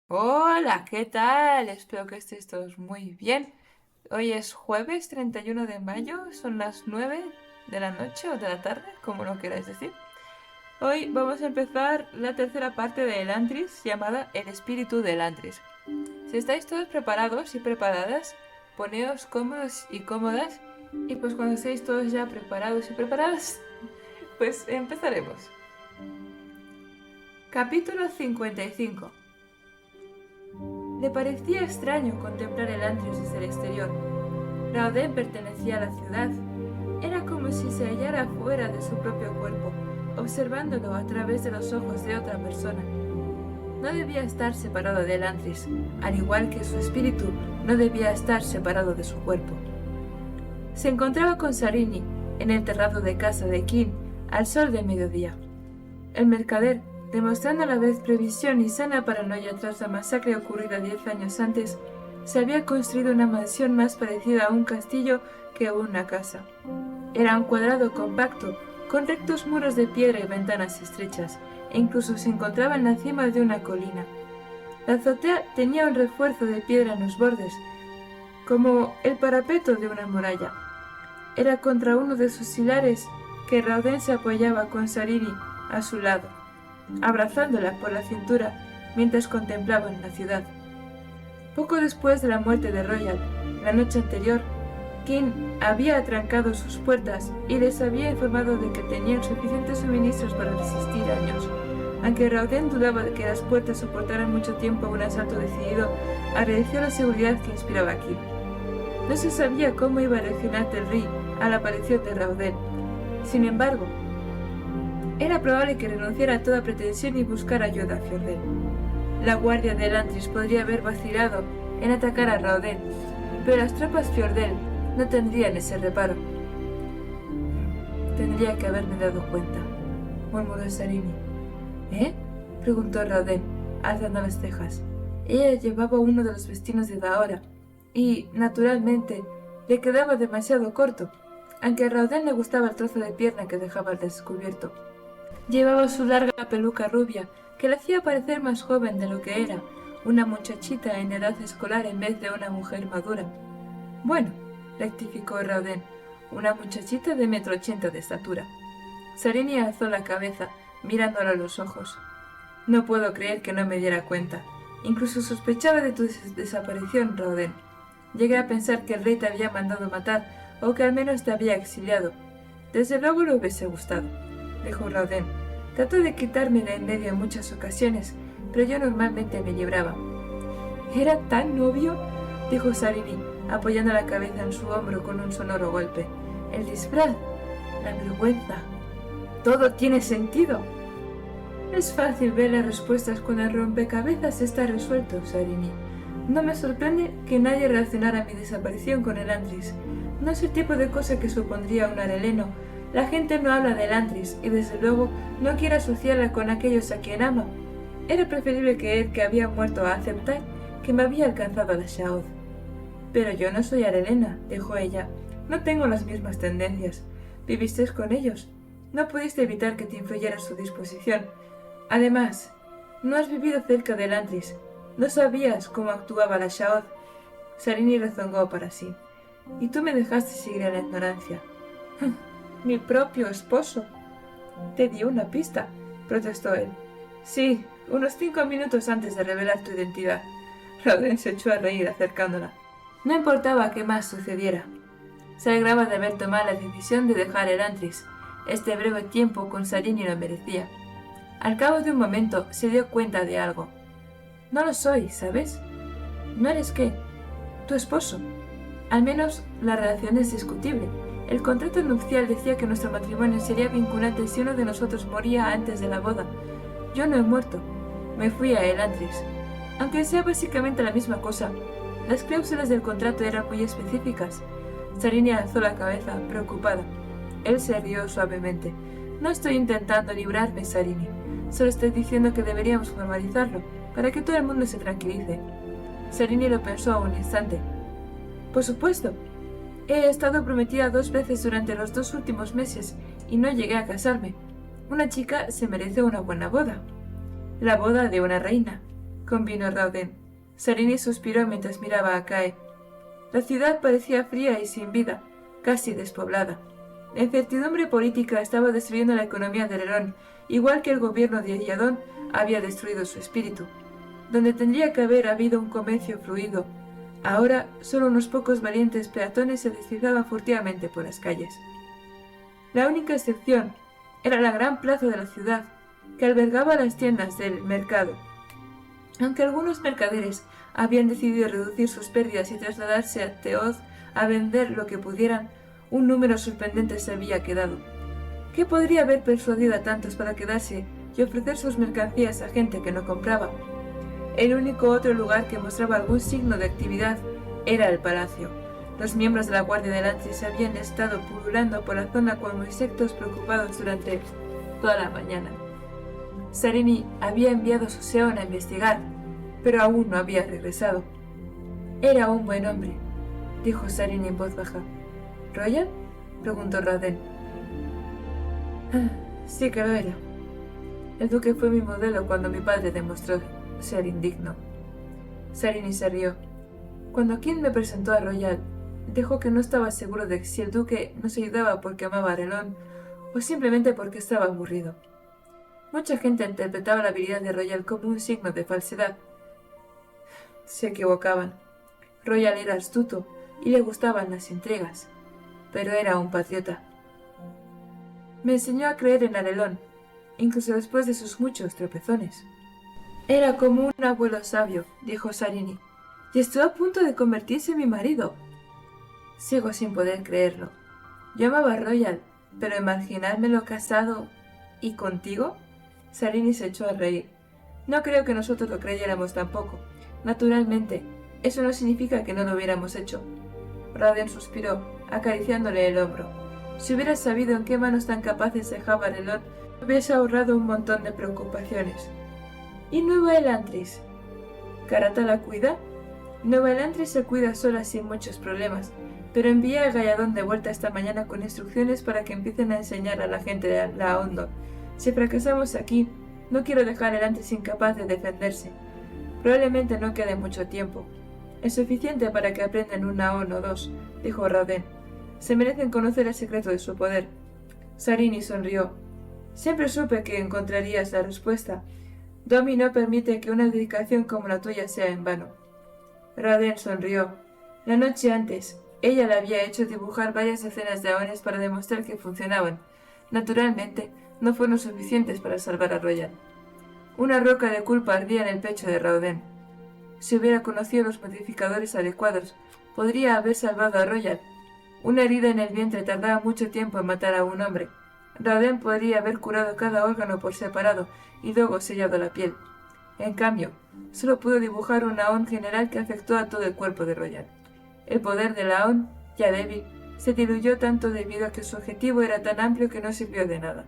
Hola, ¿qué tal? Espero que estéis todos muy bien. Hoy es jueves 31 de mayo, son las 9 de la noche o de la tarde, como lo queráis decir. Hoy vamos a empezar la tercera parte de Elantris llamada El espíritu de Elantris. Si estáis todos preparados y preparadas, poneos cómodos y cómodas y pues cuando estéis todos ya preparados y preparadas, pues empezaremos. Capítulo 55. Le parecía extraño contemplar el Elantris desde el exterior. Raoden pertenecía a la ciudad. Era como si se hallara fuera de su propio cuerpo, observándolo a través de los ojos de otra persona. No debía estar separado de Elantris, al igual que su espíritu no debía estar separado de su cuerpo. Se encontraba con Sarini en el terrado de casa de Kin al sol de mediodía. El mercader, demostrando a la vez previsión y sana paranoia tras la masacre ocurrida 10 años antes, se había construido una mansión más parecida a un castillo que a una casa. Era un cuadrado compacto, con rectos muros de piedra y ventanas estrechas, e incluso se encontraba en la cima de una colina. La azotea tenía un refuerzo de piedra en los bordes, como el parapeto de una muralla. Era contra uno de sus pilares que Raoden se apoyaba con Sarini a su lado, abrazándola por la cintura mientras contemplaban la ciudad. Poco después de la muerte de Royal, la noche anterior, King había atrancado sus puertas y les había informado de que tenían suficientes suministros para resistir años. Aunque Raoden dudaba de que las puertas soportaran mucho tiempo un asalto decidido, agradeció la seguridad que inspiraba King. No se sabía cómo iba a reaccionar Telri a la aparición de Raoden. Sin embargo, era probable que renunciara a toda pretensión y buscara ayuda a Fjorden. La guardia de Elantris podría haber vacilado en atacar a Raoden, pero las tropas Fjorden no tendrían ese reparo. Tendría que haberme dado cuenta, murmuró Sarini. ¿Eh? Preguntó Raoden, alzando las cejas. Ella llevaba uno de los vestidos de Daora, y, naturalmente, le quedaba demasiado corto, aunque a Raoden le gustaba el trozo de pierna que dejaba al descubierto. Llevaba su larga peluca rubia, que le hacía parecer más joven de lo que era, una muchachita en edad escolar en vez de una mujer madura. Bueno, rectificó Raoden, una muchachita de 1,80 m de estatura. Sarini alzó la cabeza, mirándolo a los ojos. No puedo creer que no me diera cuenta. Incluso sospechaba de tu desaparición, Raoden. Llegué a pensar que el rey te había mandado matar, o que al menos te había exiliado. Desde luego le hubiese gustado, dijo Raoden. Trató de quitarme de en medio en muchas ocasiones, pero yo normalmente me libraba. ¿Era tan obvio? Dijo Sarini, apoyando la cabeza en su hombro con un sonoro golpe. El disfraz, la vergüenza. Todo tiene sentido. Es fácil ver las respuestas cuando el rompecabezas está resuelto, Sarini. No me sorprende que nadie reaccionara a mi desaparición con Elantris. No es el tipo de cosa que supondría un areleno. La gente no habla de Elantris y desde luego no quiere asociarla con aquellos a quien ama. Era preferible creer que había muerto a aceptar que me había alcanzado la Shaoth. Pero yo no soy arelena, dijo ella. No tengo las mismas tendencias. Viviste con ellos. No pudiste evitar que te influyera su disposición. Además, no has vivido cerca de Elantris. No sabías cómo actuaba la Shaoth. Sarini rezongó para sí. Y tú me dejaste seguir en la ignorancia. Mi propio esposo. Te dio una pista, protestó él. Sí, unos 5 minutos antes de revelar tu identidad. Raoden se echó a reír acercándola. No importaba qué más sucediera. Se alegraba de haber tomado la decisión de dejar Elantris. Este breve tiempo con Sarini lo merecía. Al cabo de un momento se dio cuenta de algo. No lo soy, ¿sabes? ¿No eres qué? Tu esposo. Al menos la relación es discutible. El contrato nupcial decía que nuestro matrimonio sería vinculante si uno de nosotros moría antes de la boda. Yo no he muerto. Me fui a Elantris. Aunque sea básicamente la misma cosa, las cláusulas del contrato eran muy específicas. Sarini alzó la cabeza, preocupada. Él se rió suavemente. No estoy intentando librarme, Sarini. Solo estoy diciendo que deberíamos formalizarlo, para que todo el mundo se tranquilice. Sarini lo pensó un instante. Por supuesto. He estado prometida 2 veces durante los 2 últimos meses y no llegué a casarme. Una chica se merece una buena boda. La boda de una reina. convino Rauden. Sarini suspiró mientras miraba a Cae. La ciudad parecía fría y sin vida, casi despoblada. La incertidumbre política estaba destruyendo la economía de Lerón, igual que el gobierno de Yadón había destruido su espíritu. Donde tendría que haber habido un comercio fluido, ahora solo unos pocos valientes peatones se deslizaban furtivamente por las calles. La única excepción era la gran plaza de la ciudad, que albergaba las tiendas del mercado. Aunque algunos mercaderes habían decidido reducir sus pérdidas y trasladarse a Teoz a vender lo que pudieran, un número sorprendente se había quedado. ¿Qué podría haber persuadido a tantos para quedarse y ofrecer sus mercancías a gente que no compraba? El único otro lugar que mostraba algún signo de actividad era el palacio. Los miembros de la Guardia del Antris habían estado pululando por la zona como insectos preocupados durante toda la mañana. Sarini había enviado a su Seón a investigar, pero aún no había regresado. Era un buen hombre, dijo Sarini en voz baja. ¿Royal? Preguntó Rauden. Sí que lo era. El duque fue mi modelo cuando mi padre demostró ser indigno. Sarini se rió. Cuando King me presentó a Royal, dijo que no estaba seguro de si el duque nos ayudaba porque amaba a Relón o simplemente porque estaba aburrido. Mucha gente interpretaba la habilidad de Royal como un signo de falsedad. Se equivocaban. Royal era astuto y le gustaban las intrigas, pero era un patriota. Me enseñó a creer en Arelón, incluso después de sus muchos tropezones. Era como un abuelo sabio, dijo Sarini, y estuvo a punto de convertirse en mi marido. Sigo sin poder creerlo. Yo amaba a Royal, pero imaginármelo casado y contigo. Sarini se echó a reír. No creo que nosotros lo creyéramos tampoco. Naturalmente, eso no significa que no lo hubiéramos hecho. Rauden suspiró, acariciándole el hombro. Si hubiera sabido en qué manos tan capaces dejaba Relón, hubiese ahorrado un montón de preocupaciones. ¿Y Nueva Elantris? ¿Karata la cuida? Nueva Elantris se cuida sola sin muchos problemas, pero envié a Galladón de vuelta esta mañana con instrucciones para que empiecen a enseñar a la gente de la Ondor. Si fracasamos aquí, no quiero dejar Elantris incapaz de defenderse. Probablemente no quede mucho tiempo. Es suficiente para que aprendan un Naón o dos, dijo Rauden. Se merecen conocer el secreto de su poder. Sarini sonrió. Siempre supe que encontrarías la respuesta. Domi no permite que una dedicación como la tuya sea en vano. Rauden sonrió. La noche antes, ella le había hecho dibujar varias decenas de aones para demostrar que funcionaban. Naturalmente, no fueron suficientes para salvar a Royal. Una roca de culpa ardía en el pecho de Rauden. Si hubiera conocido los modificadores adecuados, podría haber salvado a Royal. Una herida en el vientre tardaba mucho tiempo en matar a un hombre. Rauden podría haber curado cada órgano por separado y luego sellado la piel. En cambio, solo pudo dibujar un Aon general que afectó a todo el cuerpo de Royal. El poder del Aon, ya débil, se diluyó tanto debido a que su objetivo era tan amplio que no sirvió de nada.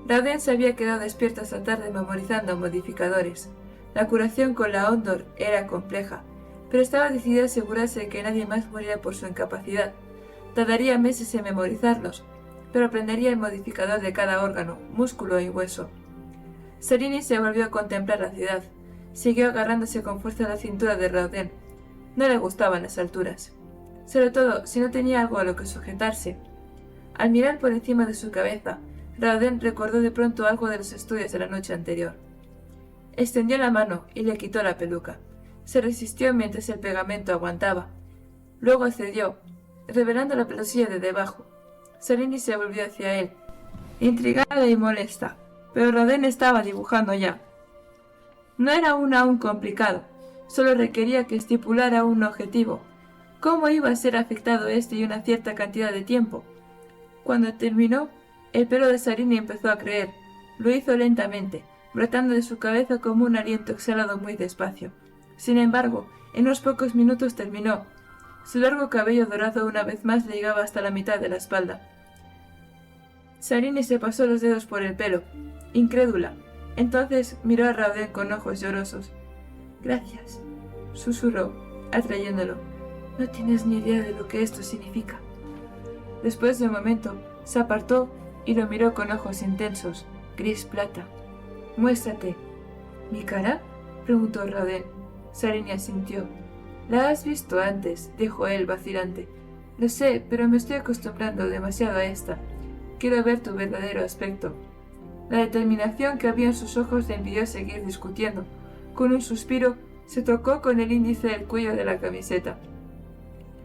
Rauden se había quedado despierto esta tarde memorizando modificadores. La curación con la Ondor era compleja, pero estaba decidido a asegurarse de que nadie más muriera por su incapacidad. Tardaría meses en memorizarlos, pero aprendería el modificador de cada órgano, músculo y hueso. Sarini se volvió a contemplar la ciudad. Siguió agarrándose con fuerza a la cintura de Rauden. No le gustaban las alturas, sobre todo si no tenía algo a lo que sujetarse. Al mirar por encima de su cabeza, Rauden recordó de pronto algo de los estudios de la noche anterior. Extendió la mano y le quitó la peluca. Se resistió mientras el pegamento aguantaba. Luego cedió, revelando la pelosilla de debajo. Sarini se volvió hacia él, intrigada y molesta, pero Rauden estaba dibujando ya. No era aún complicado, solo requería que estipulara un objetivo. ¿Cómo iba a ser afectado este y una cierta cantidad de tiempo? Cuando terminó, el pelo de Sarini empezó a crecer. Lo hizo lentamente, brotando de su cabeza como un aliento exhalado muy despacio. Sin embargo, en unos pocos minutos terminó. Su largo cabello dorado una vez más le llegaba hasta la mitad de la espalda. Sarini se pasó los dedos por el pelo, incrédula. Entonces miró a Rauden con ojos llorosos. «Gracias», susurró, atrayéndolo. «No tienes ni idea de lo que esto significa». Después de un momento, se apartó y lo miró con ojos intensos, gris plata. «Muéstrate». ¿Mi cara?, preguntó Rauden. Sarini asintió. La has visto antes, dijo él vacilante. Lo sé, pero me estoy acostumbrando demasiado a esta. Quiero ver tu verdadero aspecto. La determinación que había en sus ojos le impidió seguir discutiendo. Con un suspiro, se tocó con el índice el cuello de la camiseta.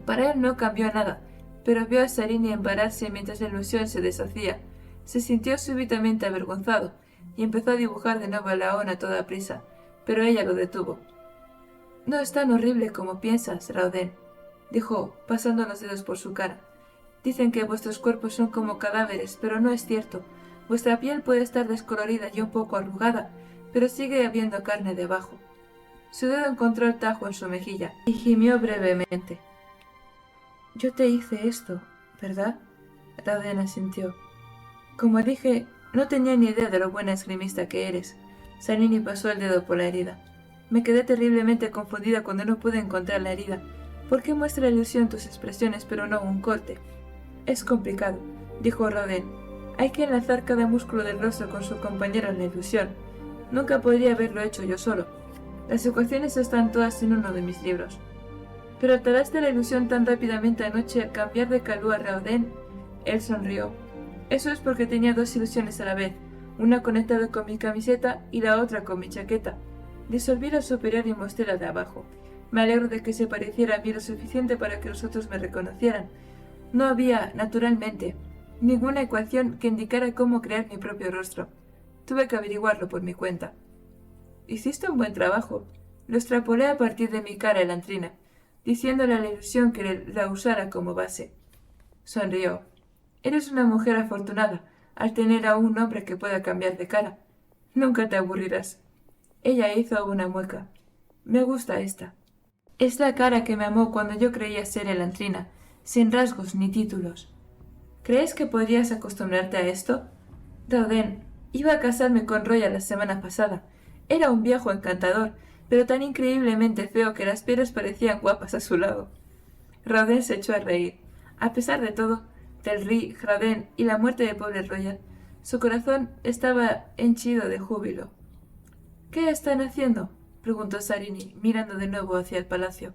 Para él no cambió nada, pero vio a Sarini embararse mientras la ilusión se deshacía. Se sintió súbitamente avergonzado y empezó a dibujar de nuevo a Laon a toda prisa, pero ella lo detuvo. «No es tan horrible como piensas, Rauden», dijo, pasando los dedos por su cara. «Dicen que vuestros cuerpos son como cadáveres, pero no es cierto. Vuestra piel puede estar descolorida y un poco arrugada, pero sigue habiendo carne debajo». Su dedo encontró el tajo en su mejilla y gimió brevemente. «Yo te hice esto, ¿verdad?», Rauden asintió. «Como dije, no tenía ni idea de lo buena esgrimista que eres». Sarini pasó el dedo por la herida. «Me quedé terriblemente confundida cuando no pude encontrar la herida. ¿Por qué muestra ilusión tus expresiones pero no un corte?» «Es complicado», dijo Rauden. «Hay que enlazar cada músculo del rostro con su compañero en la ilusión. Nunca podría haberlo hecho yo solo. Las ecuaciones están todas en uno de mis libros». «¿Pero talaste la ilusión tan rápidamente anoche al cambiar de calú a Rauden?» Él sonrió. «Eso es porque tenía dos ilusiones a la vez, una conectada con mi camiseta y la otra con mi chaqueta. Disolví la superior y mostré la de abajo. Me alegro de que se pareciera a mí lo suficiente para que los otros me reconocieran. No había, naturalmente, ninguna ecuación que indicara cómo crear mi propio rostro. Tuve que averiguarlo por mi cuenta». «Hiciste un buen trabajo». Lo extrapolé a partir de mi cara elantrina, diciéndole a la ilusión que la usara como base. Sonrió. «Eres una mujer afortunada al tener a un hombre que pueda cambiar de cara. Nunca te aburrirás». Ella hizo una mueca. «Me gusta esta. Es la cara que me amó cuando yo creía ser elantrina, sin rasgos ni títulos. ¿Crees que podrías acostumbrarte a esto?» «Rauden, iba a casarme con Roya la semana pasada. Era un viejo encantador, pero tan increíblemente feo que las piedras parecían guapas a su lado». Rauden se echó a reír. A pesar de todo, del Rauden y la muerte de pobre Roya, su corazón estaba henchido de júbilo. «¿Qué están haciendo?», preguntó Sarini, mirando de nuevo hacia el palacio.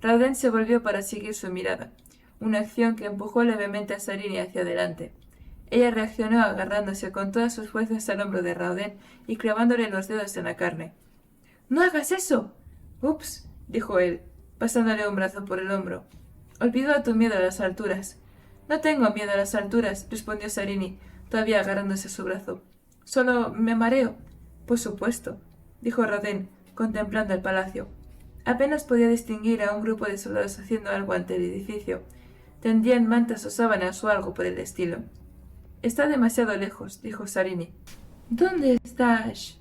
Rauden se volvió para seguir su mirada, una acción que empujó levemente a Sarini hacia adelante. Ella reaccionó agarrándose con todas sus fuerzas al hombro de Rauden y clavándole los dedos en la carne. «¡No hagas eso!». «Ups», dijo él, pasándole un brazo por el hombro. «Olvido tu miedo a las alturas». «No tengo miedo a las alturas», respondió Sarini, todavía agarrándose a su brazo. «Solo me mareo». «Por supuesto», dijo Rauden, contemplando el palacio. Apenas podía distinguir a un grupo de soldados haciendo algo ante el edificio. Tendían mantas o sábanas o algo por el estilo. «Está demasiado lejos», dijo Sarini. «¿Dónde estás?».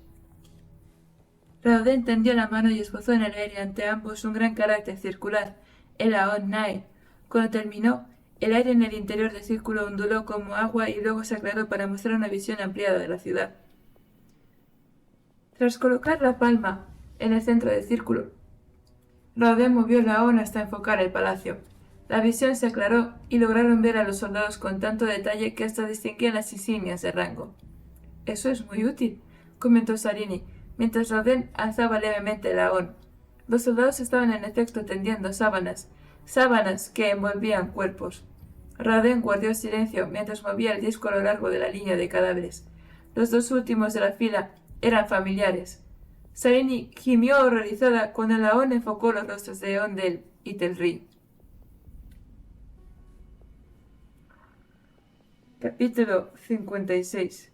Rauden tendió la mano y esbozó en el aire ante ambos un gran carácter circular, el Aon Nae. Cuando terminó, el aire en el interior del círculo onduló como agua y luego se aclaró para mostrar una visión ampliada de la ciudad. Tras colocar la palma en el centro del círculo, Rauden movió la Aon hasta enfocar el palacio. La visión se aclaró y lograron ver a los soldados con tanto detalle que hasta distinguían las insignias de rango. «Eso es muy útil», comentó Sarini, mientras Rauden alzaba levemente la Aon. Los soldados estaban en efecto tendiendo sábanas que envolvían cuerpos. Rauden guardó silencio mientras movía el disco a lo largo de la línea de cadáveres. Los dos últimos de la fila eran familiares. Sarini gimió horrorizada cuando la Aon enfocó los rostros de Ondel y Telri. Capítulo 56.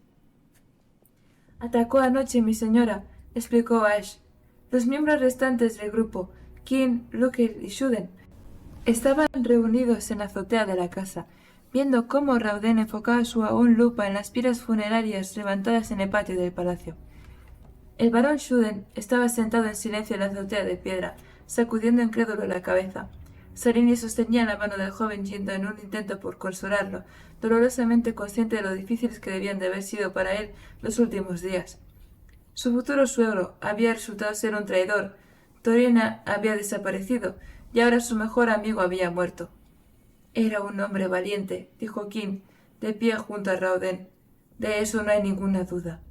«Atacó anoche mi señora», explicó Ash. Los miembros restantes del grupo, Kin, Luker y Shuden, estaban reunidos en la azotea de la casa, viendo cómo Rauden enfocaba su Aon lupa en las piras funerarias levantadas en el patio del palacio. El barón Shuden estaba sentado en silencio en la azotea de piedra, sacudiendo incrédulo la cabeza. Sarini sostenía la mano del joven Jindo en un intento por consolarlo, dolorosamente consciente de lo difíciles que debían de haber sido para él los últimos días. Su futuro suegro había resultado ser un traidor, Torena había desaparecido, y ahora su mejor amigo había muerto. «Era un hombre valiente», dijo Kin, de pie junto a Rauden. «De eso no hay ninguna duda».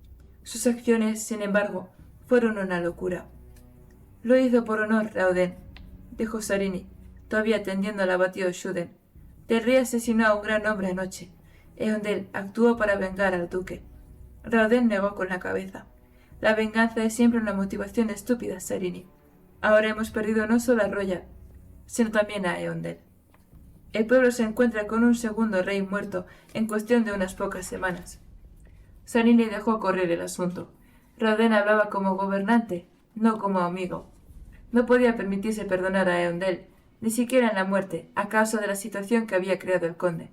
Sus acciones, sin embargo, fueron una locura. Lo hizo por honor, Rauden, dijo Sarini, todavía tendiendo al abatido Shuden. Del Rey asesinó a un gran hombre anoche. Eondel actuó para vengar al duque. Rauden negó con la cabeza. La venganza es siempre una motivación estúpida, Sarini. Ahora hemos perdido no solo a Royal, sino también a Eondel. El pueblo se encuentra con un segundo rey muerto en cuestión de unas pocas semanas. Sarini dejó correr el asunto. Rauden hablaba como gobernante, no como amigo. No podía permitirse perdonar a Eondel, ni siquiera en la muerte, a causa de la situación que había creado el conde.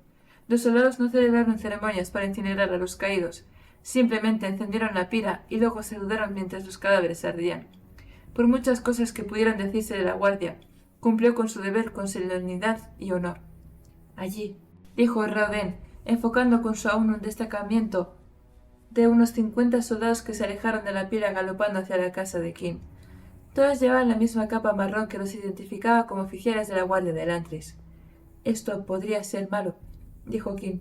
Los soldados no celebraron ceremonias para incinerar a los caídos, simplemente encendieron la pira y luego saludaron mientras los cadáveres ardían. Por muchas cosas que pudieran decirse de la guardia, cumplió con su deber con solemnidad y honor. Allí, dijo Rauden, enfocando con su aún un destacamiento de unos 50 soldados que se alejaron de la pira galopando hacia la casa de King. Todos llevaban la misma capa marrón que los identificaba como oficiales de la guardia de Lantris. Esto podría ser malo, dijo King.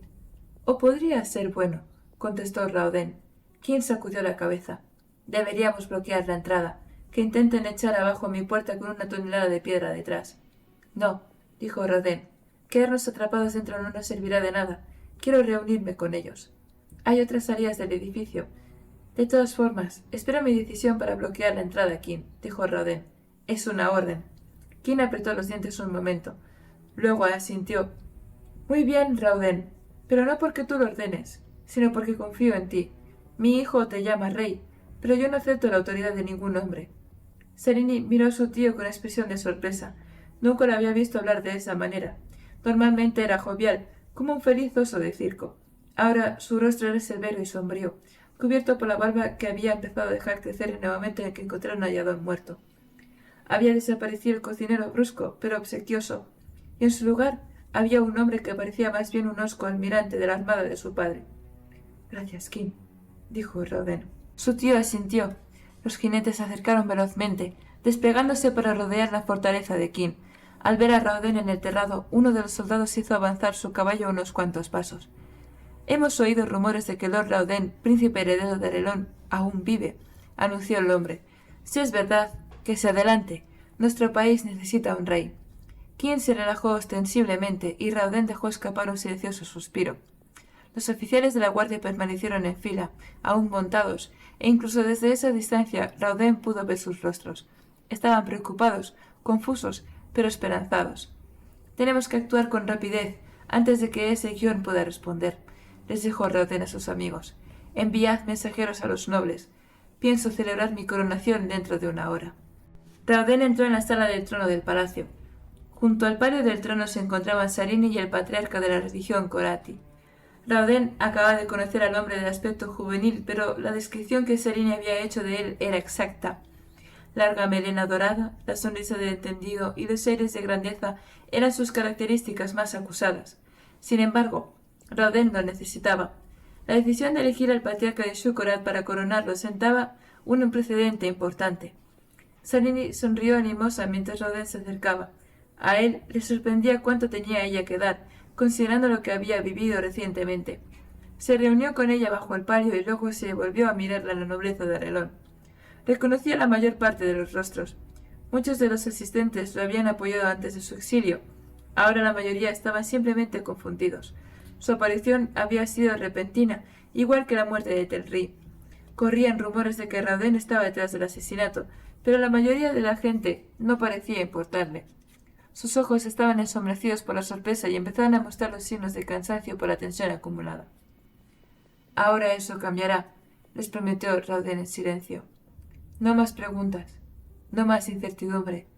O podría ser bueno, contestó Rauden. King sacudió la cabeza. Deberíamos bloquear la entrada, que intenten echar abajo mi puerta con una tonelada de piedra detrás. No, dijo Rauden. Quedarnos atrapados dentro no nos servirá de nada. Quiero reunirme con ellos. Hay otras salidas del edificio. De todas formas, espero mi decisión para bloquear la entrada, King, dijo Rauden. Es una orden. King apretó los dientes un momento. Luego asintió. Muy bien, Rauden, pero no porque tú lo ordenes, sino porque confío en ti. Mi hijo te llama rey, pero yo no acepto la autoridad de ningún hombre. Sarini miró a su tío con expresión de sorpresa. Nunca lo había visto hablar de esa manera. Normalmente era jovial, como un feliz oso de circo. Ahora su rostro era severo y sombrío, cubierto por la barba que había empezado a dejar crecer en el momento en que encontraron a Yadon muerto. Había desaparecido el cocinero brusco, pero obsequioso, y en su lugar había un hombre que parecía más bien un hosco almirante de la armada de su padre. Gracias, King, dijo Rauden. Su tío asintió. Los jinetes se acercaron velozmente, desplegándose para rodear la fortaleza de King. Al ver a Rauden en el terrado, uno de los soldados hizo avanzar su caballo unos cuantos pasos. Hemos oído rumores de que Lord Rauden, príncipe heredero de Arelon, aún vive, anunció el hombre. Si es verdad, que se adelante. Nuestro país necesita un rey. King se relajó ostensiblemente y Rauden dejó escapar un silencioso suspiro. Los oficiales de la guardia permanecieron en fila, aún montados, e incluso desde esa distancia Rauden pudo ver sus rostros. Estaban preocupados, confusos, pero esperanzados. Tenemos que actuar con rapidez, antes de que ese guión pueda responder, les dijo Rauden a sus amigos. Enviad mensajeros a los nobles. Pienso celebrar mi coronación dentro de una hora. Rauden entró en la sala del trono del palacio. Junto al palio del trono se encontraban Sarini y el patriarca de la religión Korati. Rauden acababa de conocer al hombre de aspecto juvenil, pero la descripción que Sarini había hecho de él era exacta. Larga melena dorada, la sonrisa de entendido y los aires de grandeza eran sus características más acusadas. Sin embargo, Rauden lo necesitaba. La decisión de elegir al patriarca de Shukorat para coronarlo sentaba un precedente importante. Sarini sonrió animosa mientras Rauden se acercaba. A él le sorprendía cuánto tenía ella que dar, considerando lo que había vivido recientemente. Se reunió con ella bajo el palio y luego se volvió a mirarla a la nobleza de Arelon. Reconocía la mayor parte de los rostros. Muchos de los asistentes lo habían apoyado antes de su exilio. Ahora la mayoría estaban simplemente confundidos. Su aparición había sido repentina, igual que la muerte de Telri. Corrían rumores de que Rauden estaba detrás del asesinato, pero la mayoría de la gente no parecía importarle. Sus ojos estaban ensombrecidos por la sorpresa y empezaron a mostrar los signos de cansancio por la tensión acumulada. Ahora eso cambiará, les prometió Rauden en silencio. No más preguntas, no más incertidumbre.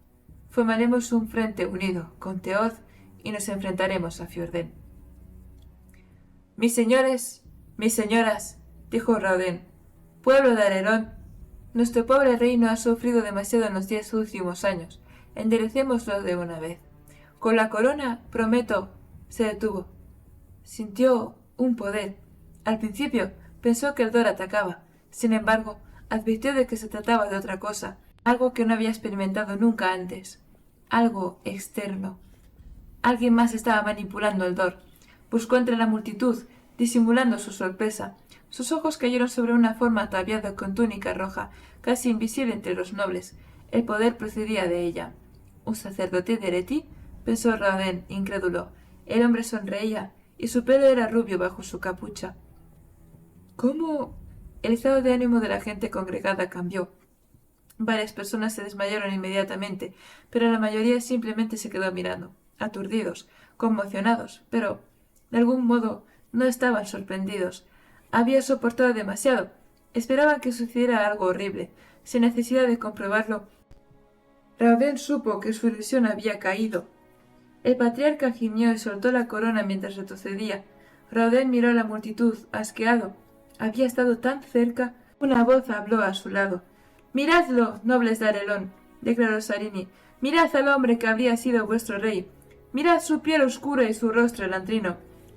Formaremos un frente unido con Teoz y nos enfrentaremos a Fjorden. Mis señores, mis señoras, dijo Rauden, pueblo de Arelon, nuestro pobre reino ha sufrido demasiado en los 10 últimos años. Enderecémoslo de una vez. Con la corona, prometo. Se detuvo. Sintió un poder. Al principio pensó que el Dor atacaba. Sin embargo, advirtió de que se trataba de otra cosa, algo que no había experimentado nunca antes. Algo externo. Alguien más estaba manipulando el Dor. Buscó entre la multitud, disimulando su sorpresa. Sus ojos cayeron sobre una forma ataviada con túnica roja, casi invisible entre los nobles. El poder procedía de ella. ¿Un sacerdote de Ereti? Pensó Raoden, incrédulo. El hombre sonreía, y su pelo era rubio bajo su capucha. ¿Cómo? El estado de ánimo de la gente congregada cambió. Varias personas se desmayaron inmediatamente, pero la mayoría simplemente se quedó mirando, aturdidos, conmocionados, pero, de algún modo, no estaban sorprendidos. Había soportado demasiado. Esperaban que sucediera algo horrible. Sin necesidad de comprobarlo, Raoden supo que su ilusión había caído. El patriarca gimió y soltó la corona mientras retrocedía. Raoden miró a la multitud, asqueado. Había estado tan cerca. Una voz habló a su lado. «Miradlo, nobles de Arelón», declaró Sarini. «Mirad al hombre que habría sido vuestro rey. Mirad su piel oscura y su rostro elantrino.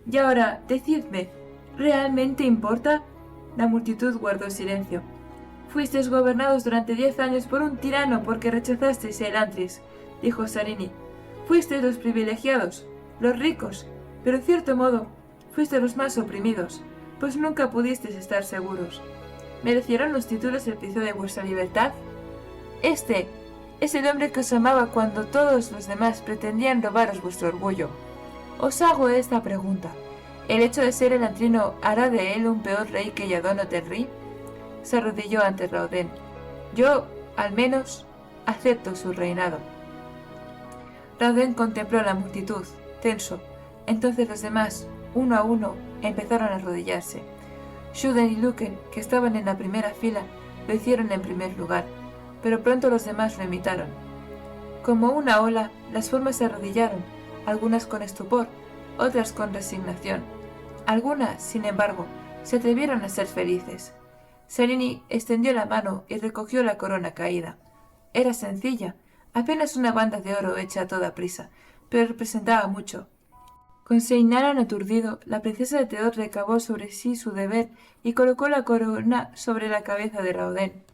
Y ahora, decidme, ¿realmente importa?» La multitud guardó silencio. «Fuisteis gobernados durante 10 años por un tirano porque rechazasteis a Elantris», dijo Sarini. «Fuisteis los privilegiados, los ricos, pero en cierto modo fuisteis los más oprimidos, pues nunca pudisteis estar seguros. ¿Merecieron los títulos el precio de vuestra libertad? Este es el hombre que os amaba cuando todos los demás pretendían robaros vuestro orgullo. Os hago esta pregunta. ¿El hecho de ser elantrino hará de él un peor rey que Yadon o Tenri?» Se arrodilló ante Raoden. «Yo, al menos, acepto su reinado». Raoden contempló a la multitud, tenso. Entonces los demás, uno a uno, empezaron a arrodillarse. Shuden y Luken, que estaban en la primera fila, lo hicieron en primer lugar, pero pronto los demás lo imitaron. Como una ola, las formas se arrodillaron, algunas con estupor, otras con resignación. Algunas, sin embargo, se atrevieron a ser felices. Sarini extendió la mano y recogió la corona caída. Era sencilla, apenas una banda de oro hecha a toda prisa, pero representaba mucho. Con Seinaran aturdido, la princesa de Teod recabó sobre sí su deber y colocó la corona sobre la cabeza de Raoden.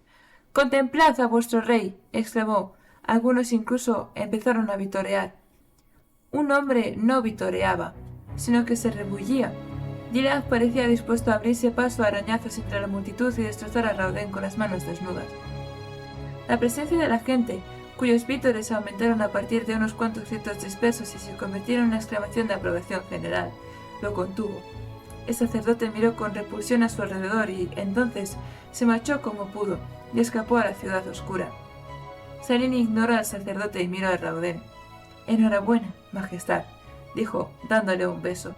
«¡Contemplad a vuestro rey!», exclamó. Algunos incluso empezaron a vitorear. Un hombre no vitoreaba, sino que se rebullía. Dilaf parecía dispuesto a abrirse paso a arañazos entre la multitud y destrozar a Raoden con las manos desnudas. La presencia de la gente, cuyos vítores aumentaron a partir de unos cuantos gritos dispersos y se convirtieron en una exclamación de aprobación general, lo contuvo. El sacerdote miró con repulsión a su alrededor y, entonces, se marchó como pudo y escapó a la ciudad oscura. Sarini ignoró al sacerdote y miró a Raoden. «Enhorabuena, majestad», dijo, dándole un beso.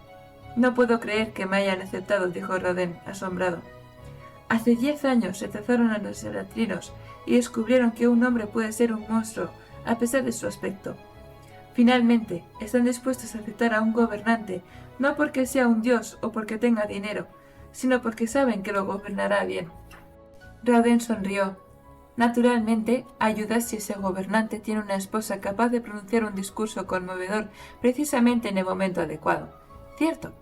«No puedo creer que me hayan aceptado», dijo Raoden, asombrado. «Hace 10 años rechazaron a los elantrinos y descubrieron que un hombre puede ser un monstruo, a pesar de su aspecto. Finalmente, están dispuestos a aceptar a un gobernante, no porque sea un dios o porque tenga dinero, sino porque saben que lo gobernará bien». Raoden sonrió. Naturalmente, ayuda si ese gobernante tiene una esposa capaz de pronunciar un discurso conmovedor precisamente en el momento adecuado. ¿Cierto?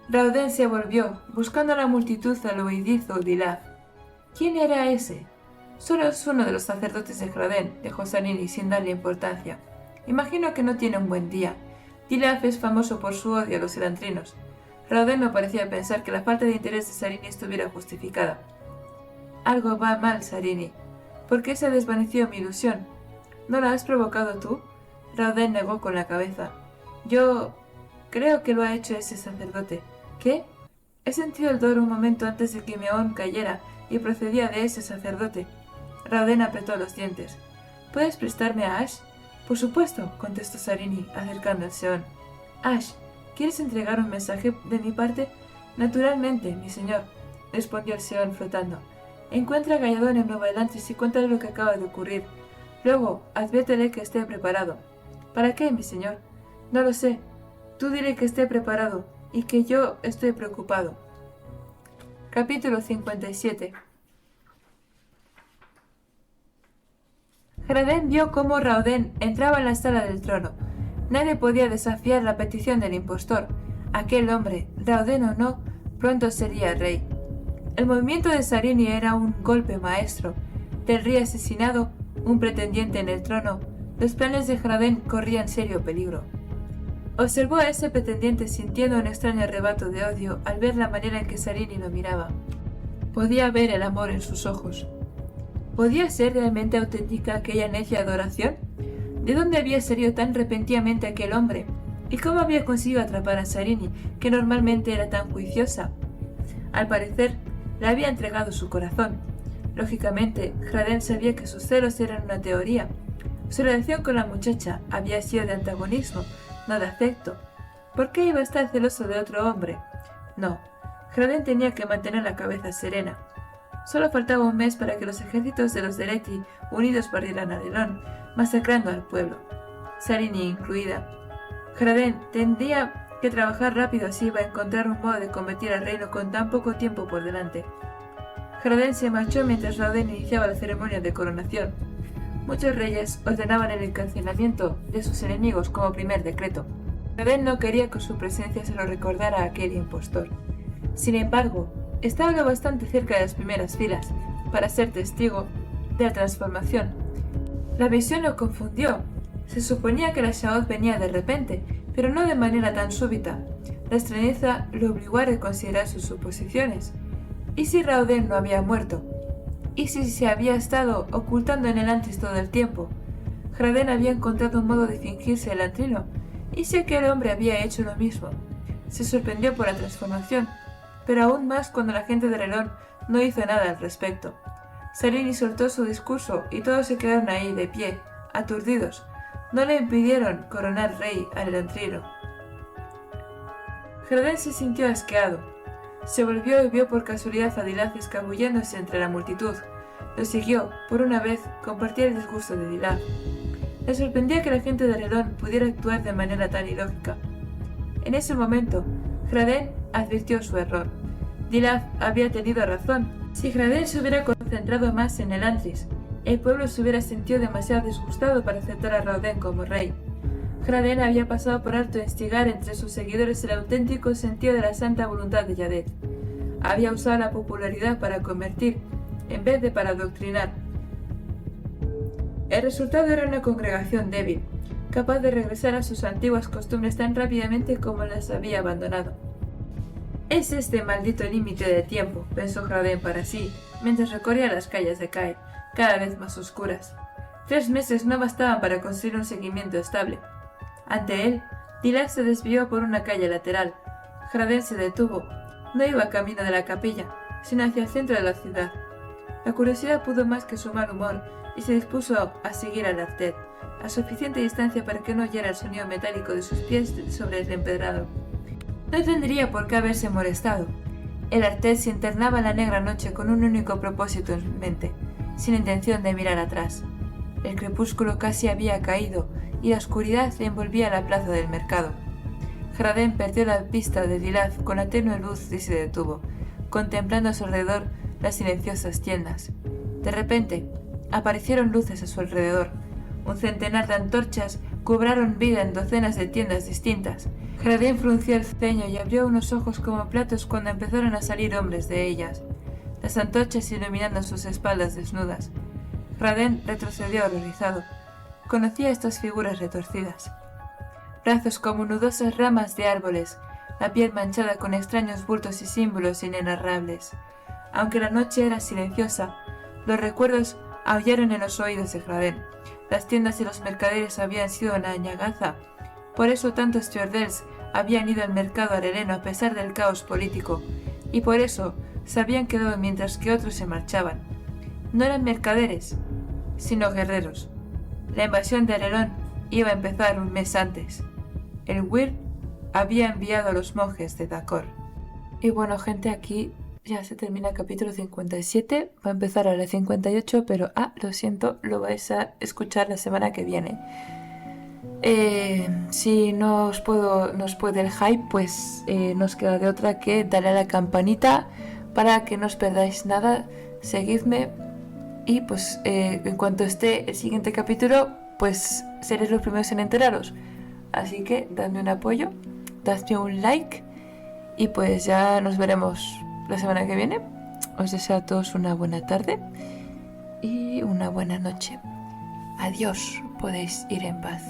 Raoden se volvió, buscando a la multitud al huidizo Dilaf. ¿Quién era ese? «Solo es uno de los sacerdotes de Raoden», dijo Sarini sin darle importancia. «Imagino que no tiene un buen día. Dilaf es famoso por su odio a los elantrinos». Raoden no parecía pensar que la falta de interés de Sarini estuviera justificada. «Algo va mal, Sarini. ¿Por qué se desvaneció mi ilusión? ¿No la has provocado tú?» Raoden negó con la cabeza. «Yo creo que lo ha hecho ese sacerdote». «¿Qué?» He sentido el dolor un momento antes de que Meón cayera y procedía de ese sacerdote. Raoden apretó los dientes. «¿Puedes prestarme a Ash?» «Por supuesto», contestó Sarini, acercando el Seón. «Ash, ¿quieres entregar un mensaje de mi parte?» «Naturalmente, mi señor», respondió el Seón flotando. «Encuentra a Galladón en Nueva Elantris y cuéntale lo que acaba de ocurrir. Luego, adviértele que esté preparado». «¿Para qué, mi señor?» «No lo sé. Tú dile que esté preparado y que yo estoy preocupado». Capítulo 57. Raoden vio cómo Raoden entraba en la sala del trono. Nadie podía desafiar la petición del impostor. Aquel hombre, Raoden o no, pronto sería rey. El movimiento de Sarini era un golpe maestro. Del rey asesinado, un pretendiente en el trono, los planes de Raoden corrían serio peligro. Observó a ese pretendiente sintiendo un extraño arrebato de odio al ver la manera en que Sarini lo miraba. Podía ver el amor en sus ojos. ¿Podía ser realmente auténtica aquella necia adoración? ¿De dónde había salido tan repentinamente aquel hombre? ¿Y cómo había conseguido atrapar a Sarini, que normalmente era tan juiciosa? Al parecer, le había entregado su corazón. Lógicamente, Hraden sabía que sus celos eran una teoría. Su relación con la muchacha había sido de antagonismo, no de afecto. ¿Por qué iba a estar celoso de otro hombre? No, Hraden tenía que mantener la cabeza serena. Solo faltaba un mes para que los ejércitos de los Deleti unidos barrieran a Arelon, masacrando al pueblo, Sarini incluida. Hraden tendría que trabajar rápido si iba a encontrar un modo de convertir al reino con tan poco tiempo por delante. Hraden se marchó mientras Raoden iniciaba la ceremonia de coronación. Muchos reyes ordenaban el encarcelamiento de sus enemigos como primer decreto. Hraden no quería que su presencia se lo recordara a aquel impostor. Sin embargo, estaba lo bastante cerca de las primeras filas para ser testigo de la transformación. La visión lo confundió. Se suponía que la Sha'oth venía de repente, pero no de manera tan súbita. La extrañeza lo obligó a reconsiderar sus suposiciones. ¿Y si Raoden no había muerto? ¿Y si se había estado ocultando en el Antris todo el tiempo? Hraden había encontrado un modo de fingirse el antrino. ¿Y si aquel hombre había hecho lo mismo? Se sorprendió por la transformación, pero aún más cuando la gente de Arelon no hizo nada al respecto. Sarini soltó su discurso y todos se quedaron ahí, de pie, aturdidos. No le impidieron coronar rey al antrino. Hraden se sintió asqueado. Se volvió y vio por casualidad a Dilaf escabulléndose entre la multitud. Lo siguió, por una vez, compartía el discurso de Dilaf. Le sorprendía que la gente de Arelon pudiera actuar de manera tan ilógica. En ese momento, Hraden advirtió su error. Dilaf había tenido razón. Si Hraden se hubiera concentrado más en el Antris, el pueblo se hubiera sentido demasiado disgustado para aceptar a Raoden como rey. Hraden había pasado por alto instigar entre sus seguidores el auténtico sentido de la santa voluntad de Yadet. Había usado la popularidad para convertir, en vez de para adoctrinar. El resultado era una congregación débil, capaz de regresar a sus antiguas costumbres tan rápidamente como las había abandonado. «Es este maldito límite de tiempo», pensó Hraden para sí, mientras recorría las calles de Caer, cada vez más oscuras. 3 meses no bastaban para conseguir un seguimiento estable. Ante él, Dilaf se desvió por una calle lateral. Hraden se detuvo. No iba camino de la capilla, sino hacia el centro de la ciudad. La curiosidad pudo más que su mal humor y se dispuso a seguir al Artet, a suficiente distancia para que no oyera el sonido metálico de sus pies sobre el empedrado. No tendría por qué haberse molestado. El Artet se internaba en la negra noche con un único propósito en mente, sin intención de mirar atrás. El crepúsculo casi había caído y la oscuridad envolvía la plaza del mercado. Hraden perdió la vista de Dilaf con la tenue luz y se detuvo, contemplando a su alrededor las silenciosas tiendas. De repente, aparecieron luces a su alrededor. Un centenar de antorchas cobraron vida en docenas de tiendas distintas. Hraden frunció el ceño y abrió unos ojos como platos cuando empezaron a salir hombres de ellas, las antorchas iluminando sus espaldas desnudas. Hraden retrocedió horrorizado. Conocía estas figuras retorcidas. Brazos como nudosas ramas de árboles, la piel manchada con extraños bultos y símbolos inenarrables. Aunque la noche era silenciosa, los recuerdos aullaron en los oídos de Hraden. Las tiendas y los mercaderes habían sido una añagaza. Por eso tantos Fjordels habían ido al mercado areleno a pesar del caos político, y por eso se habían quedado mientras que otros se marchaban. No eran mercaderes, sino guerreros. La invasión de Arelon iba a empezar un mes antes. El Wyrd había enviado a los monjes de Dacor. Y bueno, gente, aquí ya se termina el capítulo 57. Va a empezar ahora el 58, pero lo siento, lo vais a escuchar la semana que viene. Si no os puede el hype, pues nos queda de otra que darle a la campanita para que no os perdáis nada. Seguidme y pues en cuanto esté el siguiente capítulo, pues seréis los primeros en enteraros. Así que dadme un apoyo, dadme un like y pues ya nos veremos la semana que viene. Os deseo a todos una buena tarde y una buena noche. Adiós, podéis ir en paz.